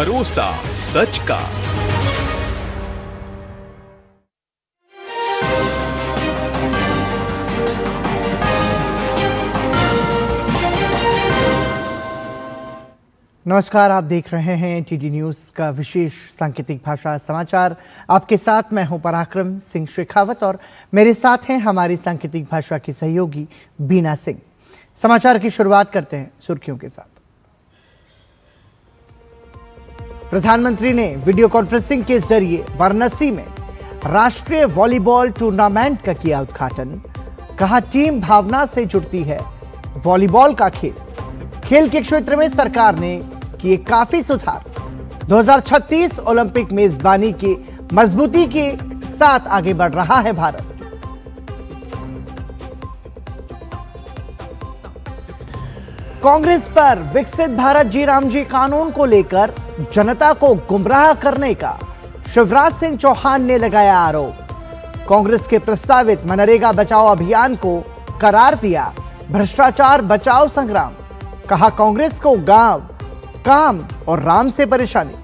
भरोसा सच का। नमस्कार, आप देख रहे हैं टीडी न्यूज का विशेष सांकेतिक भाषा समाचार। आपके साथ मैं हूं पराक्रम सिंह शेखावत और मेरे साथ हैं हमारी सांकेतिक भाषा की सहयोगी बीना सिंह। समाचार की शुरुआत करते हैं सुर्खियों के साथ। प्रधानमंत्री ने वीडियो कॉन्फ्रेंसिंग के जरिए वाराणसी में राष्ट्रीय वॉलीबॉल टूर्नामेंट का किया उद्घाटन। कहा, टीम भावना से जुड़ती है वॉलीबॉल का खेल। खेल के क्षेत्र में सरकार ने किए काफी सुधार। 2036 ओलंपिक मेजबानी की मजबूती के साथ आगे बढ़ रहा है भारत। कांग्रेस पर विकसित भारत जी राम जी कानून को लेकर जनता को गुमराह करने का शिवराज सिंह चौहान ने लगाया आरोप। कांग्रेस के प्रस्तावित मनरेगा बचाओ अभियान को करार दिया भ्रष्टाचार बचाओ संग्राम। कहा, कांग्रेस को गांव काम और राम से परेशानी।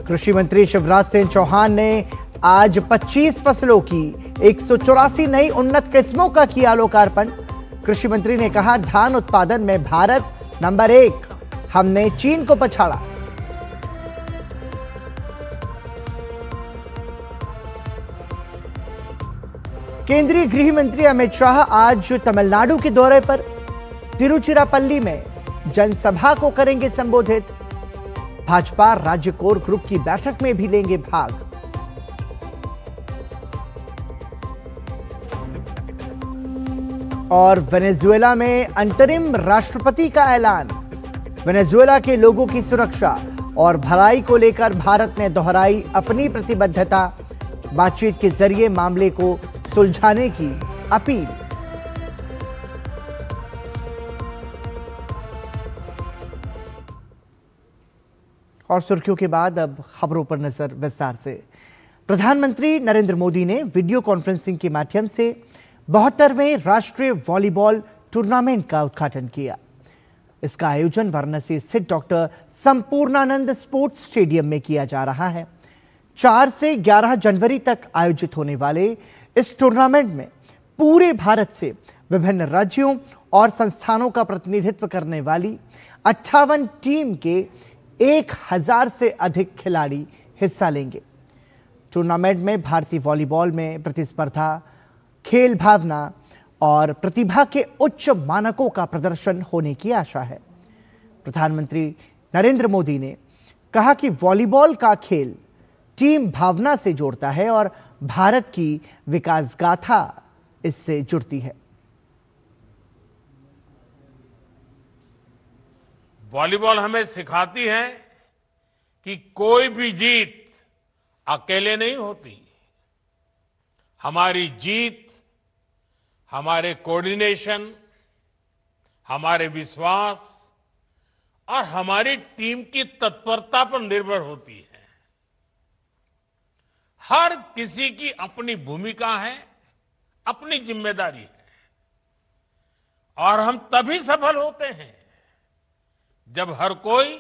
कृषि मंत्री शिवराज सिंह चौहान ने आज 25 फसलों की 184 नई उन्नत किस्मों का किया लोकार्पण। कृषि मंत्री ने कहा, धान उत्पादन में भारत नंबर 1, हमने चीन को पछाड़ा। केंद्रीय गृह मंत्री अमित शाह आज तमिलनाडु के दौरे पर तिरुचिरापल्ली में जनसभा को करेंगे संबोधित। भाजपा राज्य कोर ग्रुप की बैठक में भी लेंगे भाग। और वेनेजुएला में अंतरिम राष्ट्रपति का ऐलान। वेनेजुएला के लोगों की सुरक्षा और भलाई को लेकर भारत ने दोहराई अपनी प्रतिबद्धता। बातचीत के जरिए मामले को सुलझाने की अपील। और सुर्खियों के बाद अब खबरों पर नजर विस्तार से। प्रधानमंत्री नरेंद्र मोदी ने वीडियो कॉन्फ्रेंसिंग के माध्यम से 72वें राष्ट्रीय वॉलीबॉल टूर्नामेंट का उद्घाटन किया। इसका आयोजन वाराणसी स्थित डॉक्टर संपूर्णानंद स्पोर्ट्स स्टेडियम में किया जा रहा है। 4 से 11 जनवरी तक आयोजित होने वाले इस टूर्नामेंट में पूरे भारत से विभिन्न राज्यों और संस्थानों का प्रतिनिधित्व करने वाली 58 टीम के 1000 से अधिक खिलाड़ी हिस्सा लेंगे। टूर्नामेंट में भारतीय वॉलीबॉल में प्रतिस्पर्धा, खेल भावना और प्रतिभा के उच्च मानकों का प्रदर्शन होने की आशा है। प्रधानमंत्री नरेंद्र मोदी ने कहा कि वॉलीबॉल का खेल टीम भावना से जोड़ता है और भारत की विकास गाथा इससे जुड़ती है। वॉलीबॉल हमें सिखाती है कि कोई भी जीत अकेले नहीं होती। हमारी जीत हमारे कोऑर्डिनेशन, हमारे विश्वास और हमारी टीम की तत्परता पर निर्भर होती है। हर किसी की अपनी भूमिका है, अपनी जिम्मेदारी है और हम तभी सफल होते हैं जब हर कोई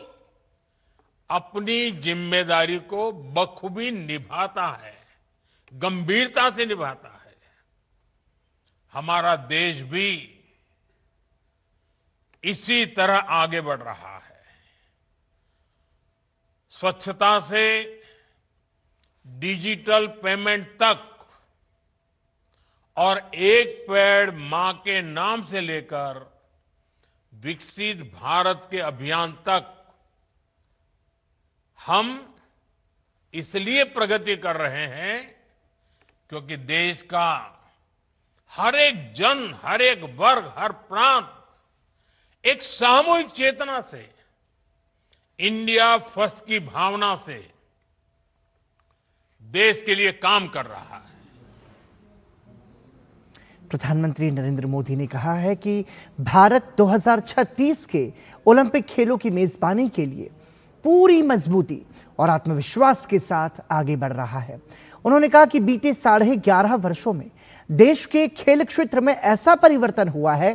अपनी जिम्मेदारी को बखूबी निभाता है, गंभीरता से निभाता है। हमारा देश भी इसी तरह आगे बढ़ रहा है। स्वच्छता से डिजिटल पेमेंट तक और एक पेड़ मां के नाम से लेकर विकसित भारत के अभियान तक हम इसलिए प्रगति कर रहे हैं क्योंकि देश का हर एक जन, हर एक वर्ग, हर प्रांत एक सामूहिक चेतना से, इंडिया फर्स्ट की भावना से देश के लिए काम कर रहा है। प्रधानमंत्री नरेंद्र मोदी ने कहा है कि भारत 2036 के ओलंपिक खेलों की मेजबानी के लिए पूरी मजबूती और आत्मविश्वास के साथ आगे बढ़ रहा है। उन्होंने कहा कि बीते 11.5 वर्षों में देश के खेल क्षेत्र में ऐसा परिवर्तन हुआ है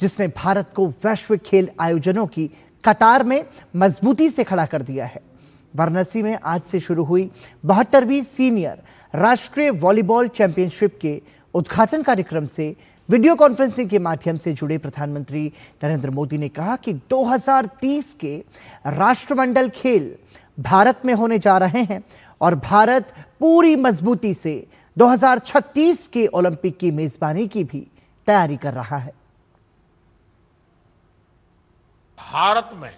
जिसने भारत को वैश्विक खेल आयोजनों की कतार में मजबूती से खड़ा कर दिया है। वाराणसी में आज से शुरू हुई 72वीं सीनियर राष्ट्रीय वॉलीबॉल चैंपियनशिप के उद्घाटन कार्यक्रम से वीडियो कॉन्फ्रेंसिंग के माध्यम से जुड़े प्रधानमंत्री नरेंद्र मोदी ने कहा कि 2030 के राष्ट्रमंडल खेल भारत में होने जा रहे हैं और भारत पूरी मजबूती से 2036 के ओलंपिक की मेजबानी की भी तैयारी कर रहा है। भारत में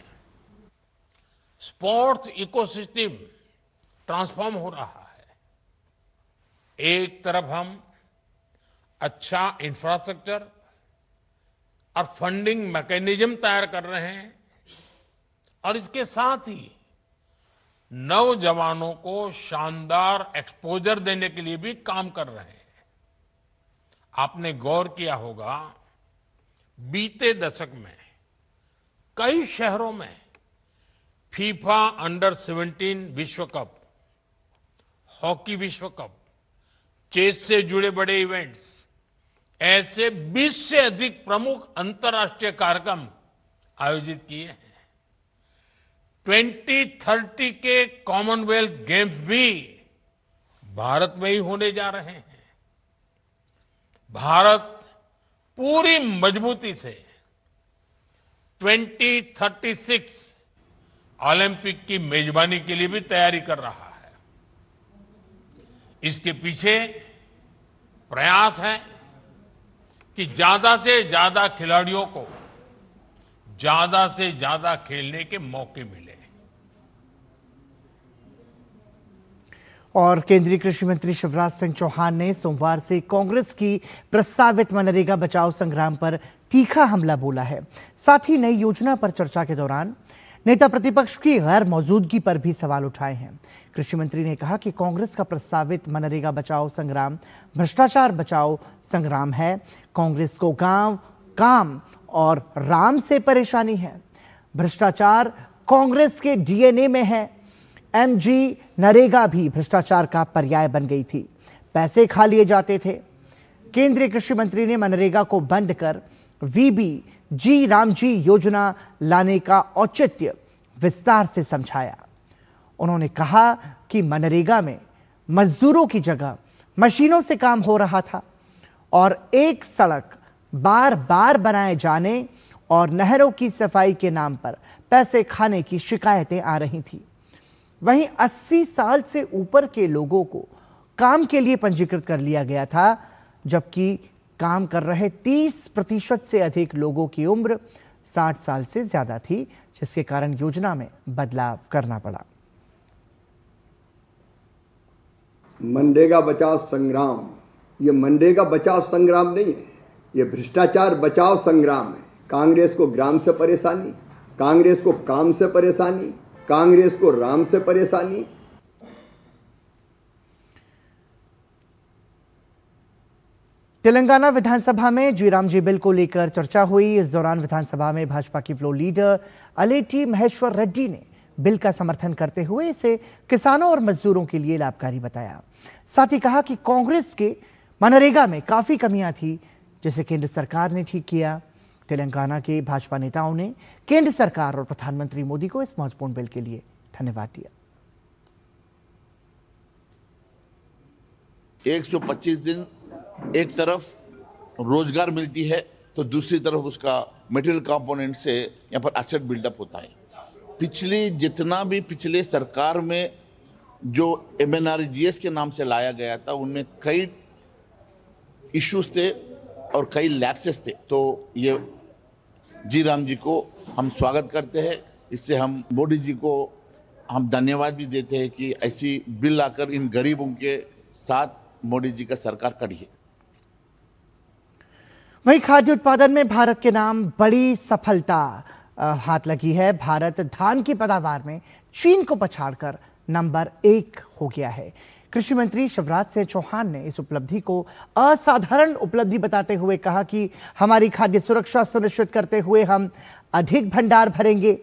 स्पोर्ट्स इकोसिस्टम ट्रांसफॉर्म हो रहा है। एक तरफ हम अच्छा इंफ्रास्ट्रक्चर और फंडिंग मैकेनिज्म तैयार कर रहे हैं और इसके साथ ही नौजवानों को शानदार एक्सपोजर देने के लिए भी काम कर रहे हैं। आपने गौर किया होगा, बीते दशक में कई शहरों में फीफा अंडर 17 विश्व कप, हॉकी विश्व कप, चेस से जुड़े बड़े इवेंट्स, ऐसे 20 से अधिक प्रमुख अंतर्राष्ट्रीय कार्यक्रम आयोजित किए हैं। 2030 के कॉमनवेल्थ गेम्स भी भारत में ही होने जा रहे हैं। भारत पूरी मजबूती से 2036 ओलंपिक की मेजबानी के लिए भी तैयारी कर रहा है। इसके पीछे प्रयास है कि ज्यादा से ज्यादा खिलाड़ियों को ज्यादा से ज्यादा खेलने के मौके मिले। और केंद्रीय कृषि मंत्री शिवराज सिंह चौहान ने सोमवार से कांग्रेस की प्रस्तावित मनरेगा बचाओ संग्राम पर तीखा हमला बोला है। साथ ही नई योजना पर चर्चा के दौरान नेता प्रतिपक्ष की गैर मौजूदगी पर भी सवाल उठाए हैं। कृषि मंत्री ने कहा कि कांग्रेस का प्रस्तावित मनरेगा बचाओ संग्राम भ्रष्टाचार बचाओ संग्राम है। कांग्रेस को गांव, काम और राम से परेशानी है। भ्रष्टाचार कांग्रेस के डीएनए में है। एमजी नरेगा भी भ्रष्टाचार का पर्याय बन गई थी, पैसे खा लिए जाते थे। केंद्रीय कृषि मंत्री ने मनरेगा को बंद कर वीबी जी रामजी योजना लाने का औचित्य विस्तार से समझाया। उन्होंने कहा कि मनरेगा में मजदूरों की जगह मशीनों से काम हो रहा था और एक सड़क बार बार बनाए जाने और नहरों की सफाई के नाम पर पैसे खाने की शिकायतें आ रही थी। वहीं 80 साल से ऊपर के लोगों को काम के लिए पंजीकृत कर लिया गया था, जबकि काम कर रहे 30% से अधिक लोगों की उम्र 60 साल से ज्यादा थी, जिसके कारण योजना में बदलाव करना पड़ा। मनरेगा बचाओ संग्राम, ये मनरेगा बचाओ संग्राम नहीं है, ये भ्रष्टाचार बचाओ संग्राम है। कांग्रेस को ग्राम से परेशानी, कांग्रेस को काम से परेशानी, कांग्रेस को राम से परेशानी। तेलंगाना विधानसभा में जी रामजी बिल को लेकर चर्चा हुई। इस दौरान विधानसभा में भाजपा की फ्लोर लीडर अलेटी महेश्वर रेड्डी ने बिल का समर्थन करते हुए इसे किसानों और मजदूरों के लिए लाभकारी बताया। साथ ही कहा कि कांग्रेस के मनरेगा में काफी कमियां थी, जिसे केंद्र सरकार ने ठीक किया। तेलंगाना के भाजपा नेताओं ने केंद्र सरकार और प्रधानमंत्री मोदी को इस महत्वपूर्ण बिल के लिए धन्यवाद दिया। 125 दिन एक तरफ रोजगार मिलती है तो दूसरी तरफ उसका मटेरियल कंपोनेंट से यहाँ पर एसेट बिल्डअप होता है। पिछले सरकार में जो MNREGA के नाम से लाया गया था, उनमें कई इश्यूज थे और कई लैप्सेस थे। तो ये जी राम जी को हम स्वागत करते हैं। इससे हम मोदी जी को हम धन्यवाद भी देते हैं कि ऐसी बिल लाकर इन गरीबों के साथ मोदी जी का सरकार खड़ी है। वहीं खाद्य उत्पादन में भारत के नाम बड़ी सफलता हाथ लगी है। भारत धान की पैदावार में चीन को पछाड़कर नंबर 1 हो गया है। कृषि मंत्री शिवराज सिंह चौहान ने इस उपलब्धि को असाधारण उपलब्धि बताते हुए कहा कि हमारी खाद्य सुरक्षा सुनिश्चित करते हुए हम अधिक भंडार भरेंगे।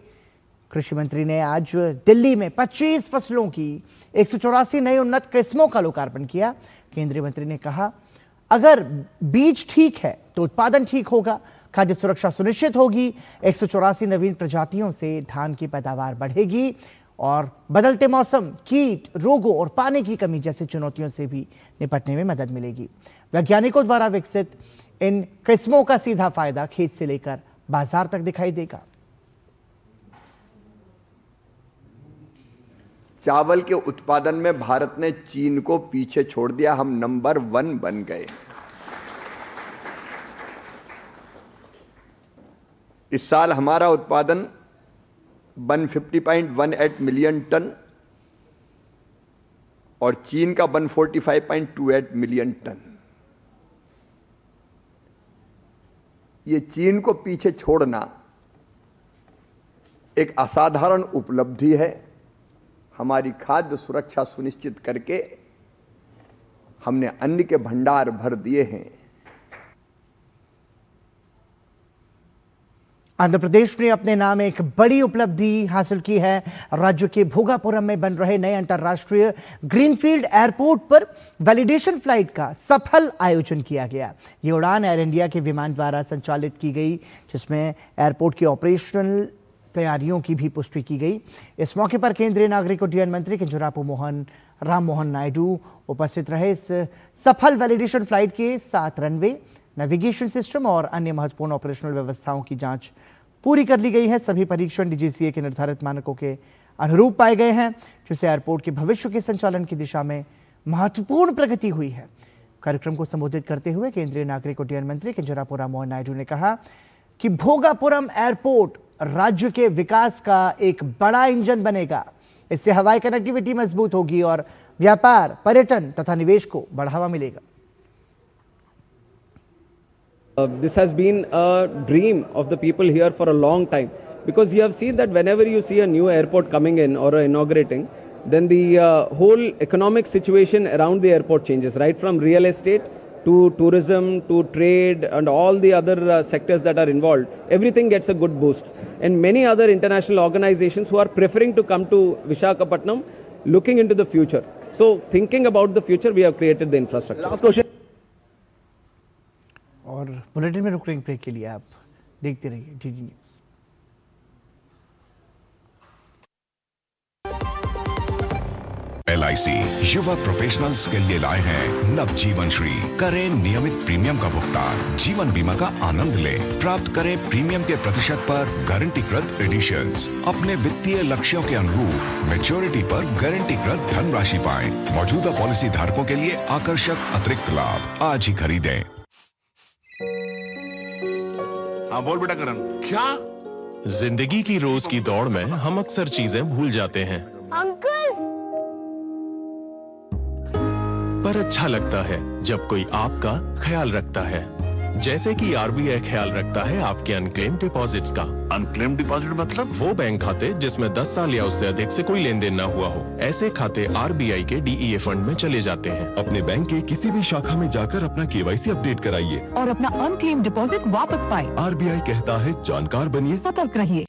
कृषि मंत्री ने आज दिल्ली में 25 फसलों की 184 नई उन्नत किस्मों का लोकार्पण किया। केंद्रीय मंत्री ने कहा, अगर बीज ठीक है तो उत्पादन ठीक होगा। खाद्य सुरक्षा सुनिश्चित होगी, 184 नवीन प्रजातियों से धान की पैदावार बढ़ेगी और बदलते मौसम, कीट, रोगों और पानी की कमी जैसी चुनौतियों से भी निपटने में मदद मिलेगी। वैज्ञानिकों द्वारा विकसित इन किस्मों का सीधा फायदा खेत से लेकर बाजार तक दिखाई देगा। चावल के उत्पादन में भारत ने चीन को पीछे छोड़ दिया, हम नंबर 1 बन गए। इस साल हमारा उत्पादन 150.18 मिलियन टन और चीन का 145.28 मिलियन टन। ये चीन को पीछे छोड़ना एक असाधारण उपलब्धि है। हमारी खाद्य सुरक्षा सुनिश्चित करके हमने अन्न के भंडार भर दिए हैं। आंध्र प्रदेश ने अपने नाम एक बड़ी उपलब्धि हासिल की है। राज्य के भोगापुरम में बन रहे नए अंतर्राष्ट्रीय ग्रीनफील्ड एयरपोर्ट पर वैलिडेशन फ्लाइट का सफल आयोजन किया गया। ये उड़ान एयर इंडिया के विमान द्वारा संचालित की गई, जिसमें एयरपोर्ट की ऑपरेशनल तैयारियों की भी पुष्टि की गई। इस मौके पर केंद्रीय नागरिक उड्डयन मंत्री किंजरापू राम मोहन नायडू उपस्थित रहे। इस सफल वैलिडेशन फ्लाइट के 7 रनवे, नेविगेशन सिस्टम और अन्य महत्वपूर्ण ऑपरेशनल व्यवस्थाओं की जांच पूरी कर ली गई है। सभी परीक्षण डीजीसीए के निर्धारित मानकों के अनुरूप पाए गए हैं, जिससे एयरपोर्ट के भविष्य के संचालन की दिशा में महत्वपूर्ण प्रगति हुई है। कार्यक्रम को संबोधित करते हुए केंद्रीय नागरिक उड्डयन मंत्री किंजरापू राम मोहन नायडू ने कहा कि भोगापुरम एयरपोर्ट राज्य के विकास का एक बड़ा इंजन बनेगा। इससे हवाई कनेक्टिविटी मजबूत होगी और व्यापार, पर्यटन तथा निवेश को बढ़ावा मिलेगा। This has been a dream of the people here for a long time, because you have seen that whenever you see a new airport coming in or inaugurating, then the whole economic situation around the airport changes, right from real estate to tourism to trade and all the other sectors that are involved. Everything gets a good boost, and many other international organizations who are preferring to come to Visakhapatnam looking into the future. So thinking about the future, we have created the infrastructure. Last question. और bulletin में रुक रहे break के लिए आप देखते रहिए DD news. LIC युवा प्रोफेशनल्स के लिए लाए हैं नवजीवन श्री। करें नियमित प्रीमियम का भुगतान, जीवन बीमा का आनंद लें, प्राप्त करें प्रीमियम के प्रतिशत पर गारंटीकृत एडिशंस, अपने वित्तीय लक्ष्यों के अनुरूप मैच्योरिटी पर गारंटीकृत धनराशि पाएं। मौजूदा पॉलिसी धारकों के लिए आकर्षक अतिरिक्त लाभ। आज ही खरीदें। हाँ बोल बेटा करण। क्या? जिंदगी की रोज की दौड़ में हम अक्सर चीजें भूल जाते हैं, अंकल। पर अच्छा लगता है जब कोई आपका ख्याल रखता है, जैसे कि आरबीआई ख्याल रखता है आपके अनक्लेम डिपॉजिट्स का। अनक्लेम डिपॉजिट मतलब? वो बैंक खाते जिसमें 10 साल या उससे अधिक से कोई लेन देन न हुआ हो। ऐसे खाते आरबीआई के डीईए फंड में चले जाते हैं। अपने बैंक के किसी भी शाखा में जाकर अपना केवाईसी अपडेट कराइए और अपना अनक्लेम डिपॉजिट वापस पाए। आरबीआई कहता है जानकार बनिए, सतर्क रहिए।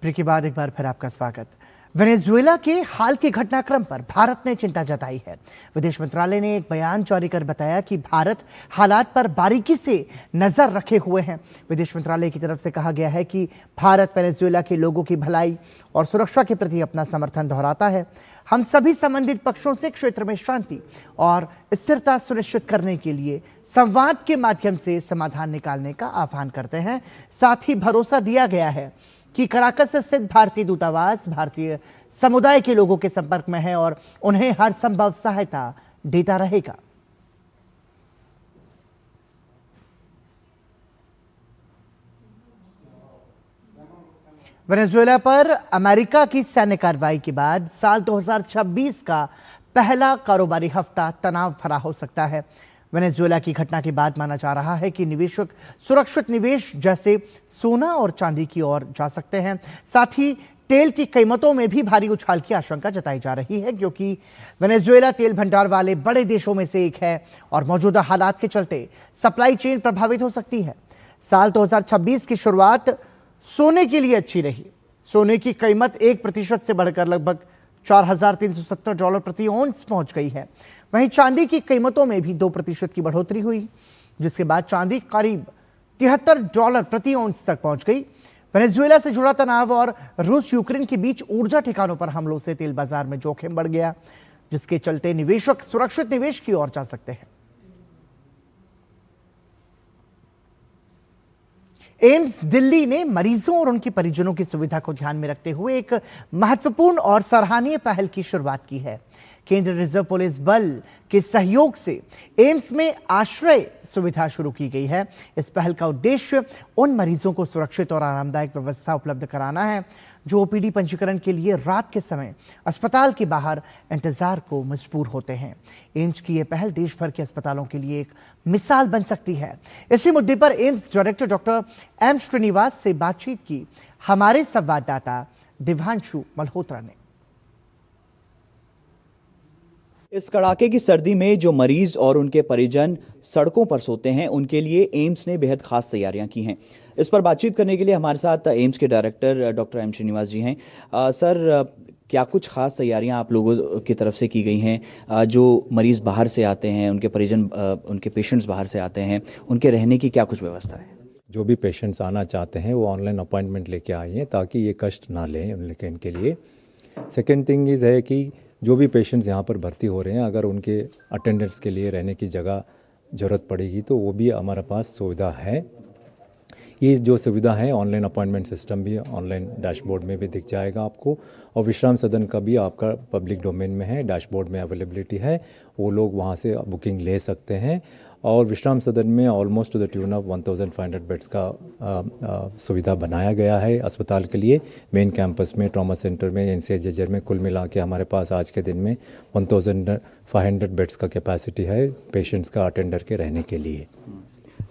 ब्रेक के बाद एक बार फिर आपका स्वागत। वेनेजुएला के हाल के घटनाक्रम पर भारत ने चिंता जताई है। विदेश मंत्रालय ने एक बयान जारी कर बताया कि भारत हालात पर बारीकी से नजर रखे हुए हैं। विदेश मंत्रालय की तरफ से कहा गया है कि भारत वेनेजुएला के लोगों की भलाई और सुरक्षा के प्रति अपना समर्थन दोहराता है। हम सभी संबंधित पक्षों से क्षेत्र में शांति और स्थिरता सुनिश्चित करने के लिए संवाद के माध्यम से समाधान निकालने का आह्वान करते हैं। साथ ही भरोसा दिया गया है कि कराकस स्थित भारतीय दूतावास भारतीय समुदाय के लोगों के संपर्क में है और उन्हें हर संभव सहायता देता रहेगा। वेनेजुएला पर अमेरिका की सैन्य कार्रवाई के बाद साल 2026 का पहला कारोबारी हफ्ता तनाव भरा हो सकता है। वेनेजुएला की घटना के बाद माना जा रहा है कि निवेशक सुरक्षित निवेश जैसे सोना और चांदी की ओर जा सकते हैं। साथ ही तेल की कीमतों में भी भारी उछाल की आशंका जताई जा रही है, क्योंकि वेनेजुएला तेल भंडार वाले बड़े देशों में से एक है और मौजूदा हालात के चलते सप्लाई चेन प्रभावित हो सकती है। साल 2026 की शुरुआत सोने के लिए अच्छी रही। सोने की कीमत 1% से बढ़कर लगभग $4,370 प्रति औंस पहुंच गई है। वहीं चांदी की कीमतों में भी 2% की बढ़ोतरी हुई, जिसके बाद चांदी करीब $73 प्रति औंस तक पहुंच गई। वेनेजुएला से जुड़ा तनाव और रूस यूक्रेन के बीच ऊर्जा ठिकानों पर हमलों से तेल बाजार में जोखिम बढ़ गया, जिसके चलते निवेशक सुरक्षित निवेश की ओर जा सकते हैं। एम्स दिल्ली ने मरीजों और उनके परिजनों की सुविधा को ध्यान में रखते हुए एक महत्वपूर्ण और सराहनीय पहल की शुरुआत की है। केंद्रीय रिजर्व पुलिस बल के सहयोग से एम्स में आश्रय सुविधा शुरू की गई है। इस पहल का उद्देश्य उन मरीजों को सुरक्षित और आरामदायक व्यवस्था उपलब्ध कराना है जो ओपीडी पंजीकरण के लिए रात के समय अस्पताल के बाहर इंतजार को मजबूर होते हैं। एम्स की यह पहल देश भर के अस्पतालों के लिए एक मिसाल बन सकती है। इसी मुद्दे पर AIIMS director doctor M Srinivas से बातचीत की हमारे संवाददाता दिव्यांशु मल्होत्रा ने। इस कड़ाके की सर्दी में जो मरीज और उनके परिजन सड़कों पर सोते हैं, उनके लिए एम्स ने बेहद खास तैयारियां की हैं। इस पर बातचीत करने के लिए हमारे साथ एम्स के डायरेक्टर डॉक्टर एम श्रीनिवास जी हैं। सर, क्या कुछ खास तैयारियां आप लोगों की तरफ से की गई हैं? जो मरीज बाहर से आते हैं, उनके परिजन, उनके पेशेंट्स बाहर से आते हैं, उनके रहने की क्या कुछ व्यवस्था है? जो भी पेशेंट्स आना चाहते हैं वो ऑनलाइन अपॉइंटमेंट लेके आइए ताकि ये कष्ट ना लें इनके लिए। सेकेंड थिंग इज़ है कि जो भी पेशेंट्स यहाँ पर भर्ती हो रहे हैं, अगर उनके अटेंडेंट्स के लिए रहने की जगह ज़रूरत पड़ेगी तो वो भी हमारे पास सुविधा है। ये जो सुविधा है, ऑनलाइन अपॉइंटमेंट सिस्टम भी ऑनलाइन डैशबोर्ड में भी दिख जाएगा आपको, और विश्राम सदन का भी आपका पब्लिक डोमेन में है, डैशबोर्ड में अवेलेबिलिटी है, वो लोग वहाँ से बुकिंग ले सकते हैं। और विश्राम सदन में almost two the tune of 1500 beds का सुविधा बनाया गया है अस्पताल के लिए। मेन कैंपस में, ट्रॉमा सेंटर में, एनसीएचजेजर में कुल मिला के हमारे पास आज के दिन में 1500 बेड्स का कैपेसिटी है पेशेंट्स का अटेंडर के रहने के लिए।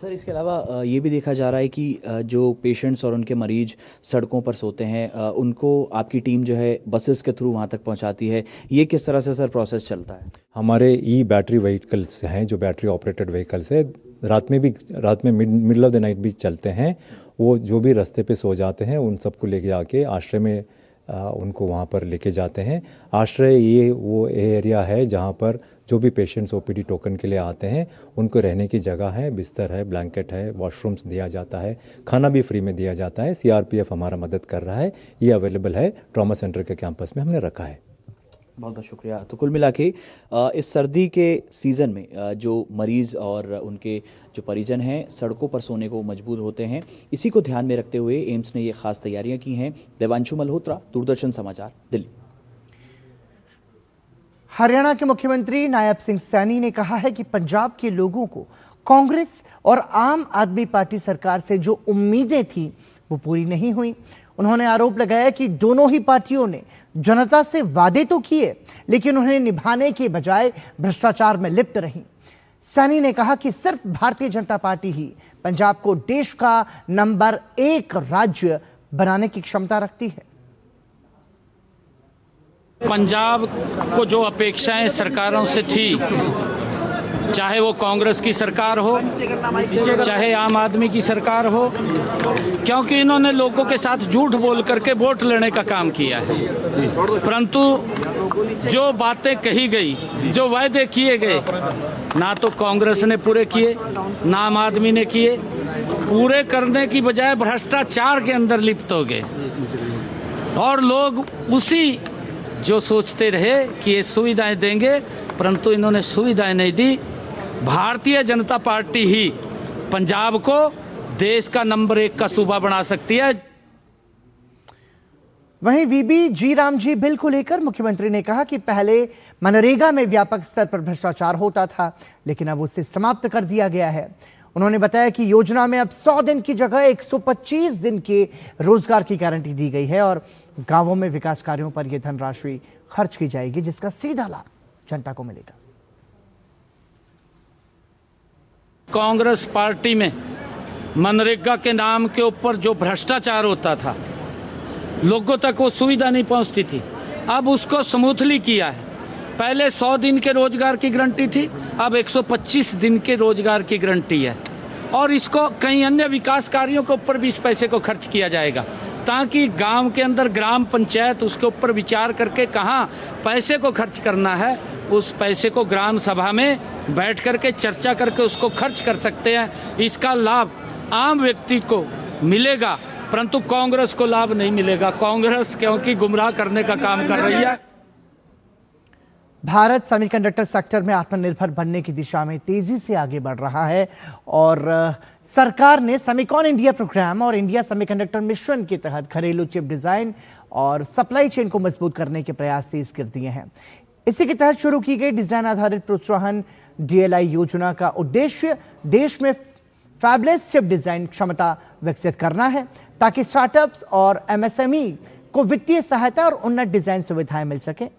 सर, इसके अलावा ये भी देखा जा रहा है कि जो पेशेंट्स और उनके मरीज सड़कों पर सोते हैं, उनको आपकी टीम जो है बसेस के थ्रू वहाँ तक पहुँचाती है। ये किस तरह से सर प्रोसेस चलता है? हमारे ई बैटरी व्हीकल्स हैं, जो बैटरी ऑपरेटेड व्हीकल्स है, रात में मिडल ऑफ द नाइट भी चलते हैं। वो जो भी रास्ते पे सो जाते हैं उन सबको लेके आके आश्रय में उनको वहाँ पर लेके जाते हैं। आश्रय ये वो एरिया है जहाँ पर जो भी पेशेंट्स ओपीडी टोकन के लिए आते हैं उनको रहने की जगह है, बिस्तर है, ब्लैंकेट है, वॉशरूम्स दिया जाता है, खाना भी फ्री में दिया जाता है। सीआरपीएफ हमारा मदद कर रहा है। ये अवेलेबल है ट्रॉमा सेंटर के कैंपस में, हमने रखा है। बहुत बहुत शुक्रिया। तो कुल मिला के इस सर्दी के सीज़न में जो मरीज़ और उनके जो परिजन हैं सड़कों पर सोने को मजबूर होते हैं, इसी को ध्यान में रखते हुए एम्स ने ये खास तैयारियां की हैं। दिव्यांशु मल्होत्रा, दूरदर्शन समाचार, दिल्ली। हरियाणा के मुख्यमंत्री नायब सिंह सैनी ने कहा है कि पंजाब के लोगों को कांग्रेस और आम आदमी पार्टी सरकार से जो उम्मीदें थी वो पूरी नहीं हुई। उन्होंने आरोप लगाया कि दोनों ही पार्टियों ने जनता से वादे तो किए लेकिन उन्हें निभाने के बजाय भ्रष्टाचार में लिप्त रही। सैनी ने कहा कि सिर्फ भारतीय जनता पार्टी ही पंजाब को देश का नंबर 1 राज्य बनाने की क्षमता रखती है। पंजाब को जो अपेक्षाएं सरकारों से थी, चाहे वो कांग्रेस की सरकार हो, चाहे आम आदमी की सरकार हो, क्योंकि इन्होंने लोगों के साथ झूठ बोल करके वोट लेने का काम किया है, परंतु जो बातें कही गई, जो वायदे किए गए, ना तो कांग्रेस ने पूरे किए, ना आम आदमी ने किए। पूरे करने की बजाय भ्रष्टाचार के अंदर लिप्त हो गए और लोग उसी जो सोचते रहे कि ये सुविधाएं देंगे, परंतु इन्होंने सुविधाएं नहीं दी। भारतीय जनता पार्टी ही पंजाब को देश का नंबर 1 का सूबा बना सकती है। वहीं वीबी जी राम जी बिल को लेकर मुख्यमंत्री ने कहा कि पहले मनरेगा में व्यापक स्तर पर भ्रष्टाचार होता था, लेकिन अब उसे समाप्त कर दिया गया है। उन्होंने बताया कि योजना में अब 100 दिन की जगह 125 दिन के रोजगार की गारंटी दी गई है और गांवों में विकास कार्यों पर यह धनराशि खर्च की जाएगी, जिसका सीधा लाभ जनता को मिलेगा। कांग्रेस पार्टी में मनरेगा के नाम के ऊपर जो भ्रष्टाचार होता था, लोगों तक वो सुविधा नहीं पहुंचती थी, अब उसको स्मूथली किया है। पहले 100 दिन के रोजगार की गारंटी थी, अब 125 दिन के रोजगार की गारंटी है और इसको कई अन्य विकास कार्यों के ऊपर भी इस पैसे को खर्च किया जाएगा, ताकि गांव के अंदर ग्राम पंचायत उसके ऊपर विचार करके कहाँ पैसे को खर्च करना है उस पैसे को ग्राम सभा में बैठ करके चर्चा करके उसको खर्च कर सकते हैं। इसका लाभ आम व्यक्ति को मिलेगा, परंतु कांग्रेस को लाभ नहीं मिलेगा। कांग्रेस क्योंकि गुमराह करने का काम कर रही है। भारत सेमीकंडक्टर सेक्टर में आत्मनिर्भर बनने की दिशा में तेजी से आगे बढ़ रहा है और सरकार ने सेमिकॉन इंडिया प्रोग्राम और इंडिया सेमीकंडक्टर मिशन के तहत घरेलू चिप डिजाइन और सप्लाई चेन को मजबूत करने के प्रयास तेज कर दिए हैं। इसी के तहत शुरू की गई डिजाइन आधारित प्रोत्साहन DLI योजना का उद्देश्य देश में फैबलेस चिप डिजाइन क्षमता विकसित करना है ताकि स्टार्टअप्स और MSME को वित्तीय सहायता और उन्नत डिजाइन सुविधाएं मिल सके।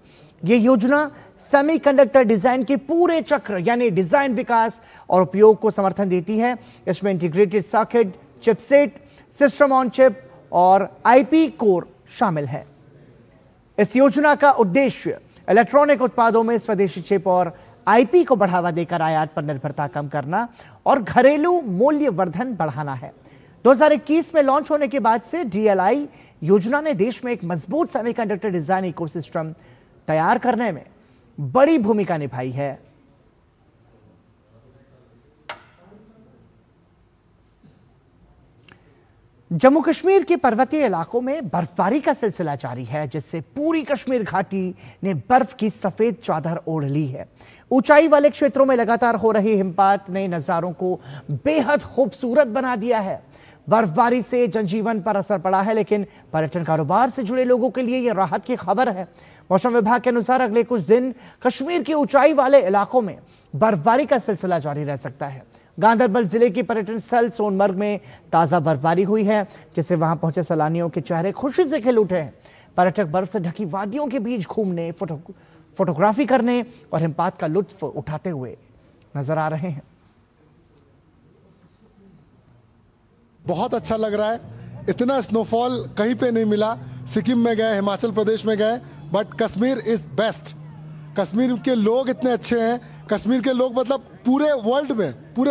ये योजना सेमीकंडक्टर डिजाइन के पूरे चक्र यानी डिजाइन, विकास और उपयोग को समर्थन देती है। इसमें integrated circuit, chipset, system on chip और IP कोर शामिल है। इस योजना का उद्देश्य इलेक्ट्रॉनिक उत्पादों में स्वदेशी चिप और IP को बढ़ावा देकर आयात पर निर्भरता कम करना और घरेलू मूल्य वर्धन बढ़ाना है। 2021 में लॉन्च होने के बाद से DLI योजना ने देश में एक मजबूत सेमीकंडक्टर डिजाइन इकोसिस्टम तैयार करने में बड़ी भूमिका निभाई है। जम्मू कश्मीर के पर्वतीय इलाकों में बर्फबारी का सिलसिला जारी है, जिससे पूरी कश्मीर घाटी ने बर्फ की सफेद चादर ओढ़ ली है। ऊंचाई वाले क्षेत्रों में लगातार हो रही हिमपात ने नजारों को बेहद खूबसूरत बना दिया है। बर्फबारी से जनजीवन पर असर पड़ा है, लेकिन पर्यटन कारोबार से जुड़े लोगों के लिए यह राहत की खबर है। मौसम विभाग के अनुसार अगले कुछ दिन कश्मीर के ऊंचाई वाले इलाकों में बर्फबारी का सिलसिला जारी रह सकता है। गांदरबल जिले के पर्यटन स्थल सोनमर्ग में ताजा बर्फबारी हुई है, जिससे वहां पहुंचे सैलानियों के चेहरे खुशी से खिल उठे हैं। पर्यटक बर्फ से ढकी वादियों के बीच घूमने, फोटोग्राफी करने और हिमपात का लुत्फ उठाते हुए नजर आ रहे हैं। बहुत अच्छा लग रहा है। इतना स्नोफॉल कहीं पे नहीं मिला। सिक्किम में गए, हिमाचल प्रदेश में गए, but Kashmir is best. Kashmir के लोग इतने अच्छे हैं। कश्मीर के लोग मतलब पूरे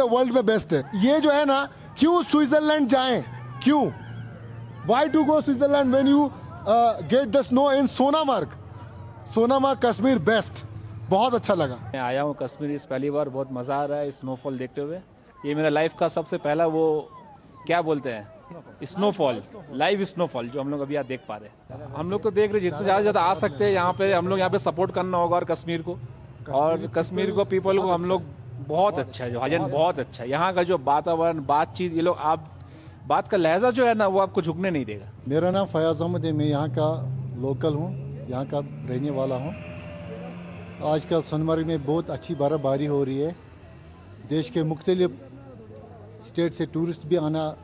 वर्ल्ड में बेस्ट है। ये जो है ना, क्यों स्विट्जरलैंड जाएं, क्यों, why to go Switzerland when you get the snow in Sonamarg. Kashmir best, बहुत अच्छा लगा। मैं आया हूँ कश्मीर इस पहली बार, बहुत मज़ा आ रहा है स्नोफॉल देखते हुए। ये मेरा लाइफ का सबसे पहला वो क्या बोलते हैं स्नोफॉल, लाइव स्नोफॉल जो हम लोग अभी यहाँ देख पा रहे हैं। हम लोग तो देख रहे हैं, जितने ज़्यादा आ सकते हैं यहाँ पे हम लोग यहाँ पे सपोर्ट करना होगा और कश्मीर को पीपल को हम लोग बहुत अच्छा है, जो हजन बहुत अच्छा है। यहाँ का जो वातावरण, बातचीत, ये लोग आप बात का लहजा जो है ना, वो आपको झुकने नहीं देगा। मेरा नाम फयाज अहमद है, मैं यहाँ का लोकल हूँ, यहाँ का रहने वाला हूँ। आजकल सोनमर्ग में बहुत अच्छी बर्फबारी हो रही है। देश के मुख्तलिफ स्टेट से टूरिस्ट भी आना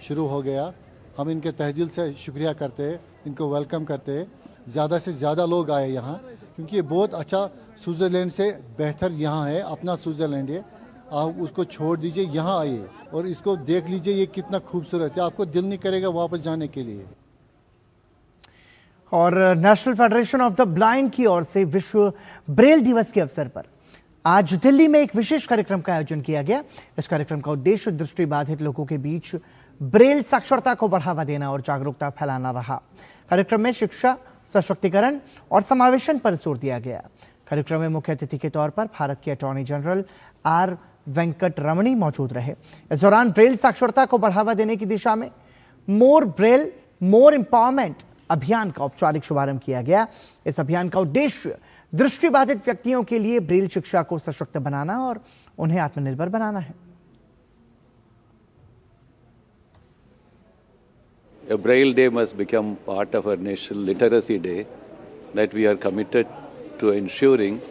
शुरू हो गया। हम इनके तहे से शुक्रिया करते हैं, इनको वेलकम करते हैं। ज़्यादा से ज़्यादा लोग आए यहाँ, क्योंकि ये बहुत अच्छा, स्विट्ज़रलैंड से बेहतर यहाँ है, अपना स्विट्ज़रलैंड है। आप उसको छोड़ दीजिए, यहाँ आइए और इसको देख लीजिए, ये कितना खूबसूरत है। आपको दिल नहीं करेगा वापस जाने के लिए। और national federation of the blind की ओर से विश्व ब्रेल दिवस के अवसर पर आज दिल्ली में एक विशेष कार्यक्रम का आयोजन किया गया। इस कार्यक्रम का उद्देश्य दृष्टिबाधित लोगों के बीच ब्रेल साक्षरता को बढ़ावा देना और जागरूकता फैलाना रहा। कार्यक्रम में शिक्षा, सशक्तिकरण और समावेशन पर जोर दिया गया। कार्यक्रम में मुख्य अतिथि के तौर पर भारत के अटॉर्नी जनरल आर वेंकट रमणी मौजूद रहे। इस दौरान ब्रेल साक्षरता को बढ़ावा देने की दिशा में मोर ब्रेल मोर एम्पावरमेंट अभियान का औपचारिक शुभारंभ किया गया। इस अभियान का उद्देश्य दृष्टिबाधित व्यक्तियों के लिए ब्रेल शिक्षा को सशक्त बनाना और उन्हें आत्मनिर्भर बनाना है। A Braille Day must become part of our National Literacy Day, that we are committed to ensuring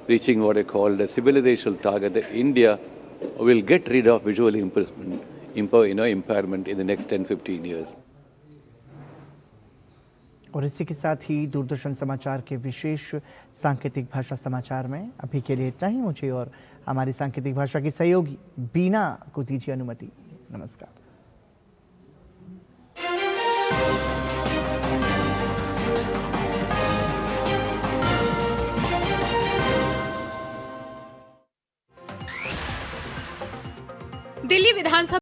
reaching what I call the civilizational target that India will get rid of visual impairment in the next 10-15 years. और इसी के साथ ही दूरदर्शन समाचार के विशेष सांकेतिक भाषा समाचार में अभी के लिए इतना ही। मुझे और हमारी सांकेतिक भाषा की सहयोगी बीना को दीजिए अनुमति। नमस्कार। दिल्ली विधानसभा